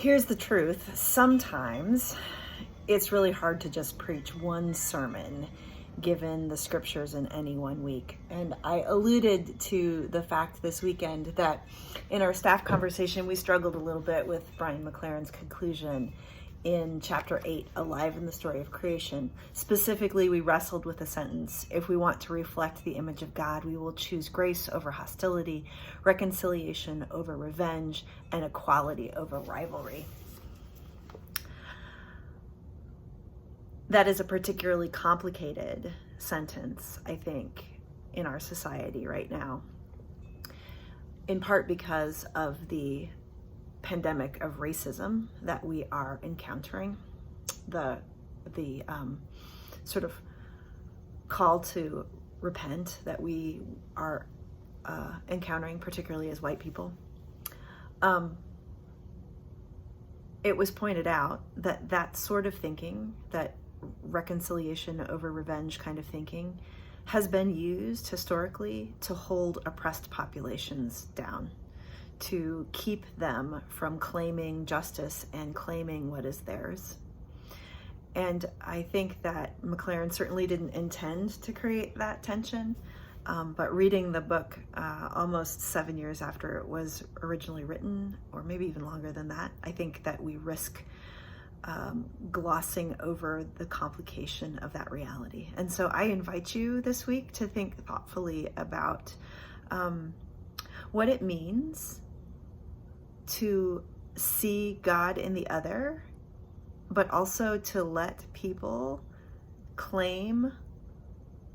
Here's the truth. Sometimes it's really hard to just preach one sermon given the scriptures in any one week. And I alluded to the fact this weekend that in our staff conversation, we struggled a little bit with Brian McLaren's conclusion in chapter 8, Alive in the Story of Creation. Specifically, we wrestled with a sentence: if we want to reflect the image of God, we will choose grace over hostility, reconciliation over revenge, and equality over rivalry. That is a particularly complicated sentence, I think, in our society right now, in part because of the pandemic of racism that we are encountering, the sort of call to repent that we are encountering, particularly as white people. It was pointed out that that sort of thinking, that reconciliation over revenge kind of thinking, has been used historically to hold oppressed populations down, to keep them from claiming justice and claiming what is theirs. And I think that McLaren certainly didn't intend to create that tension, but reading the book almost 7 years after it was originally written, or maybe even longer than that, I think that we risk glossing over the complication of that reality. And so I invite you this week to think thoughtfully about what it means to see God in the other, but also to let people claim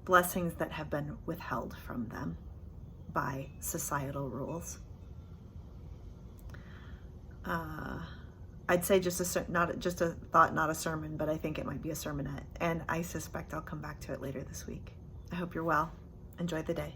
blessings that have been withheld from them by societal rules. I'd say not just a thought, not a sermon, but I think it might be a sermonette. And I suspect I'll come back to it later this week. I hope you're well. Enjoy the day.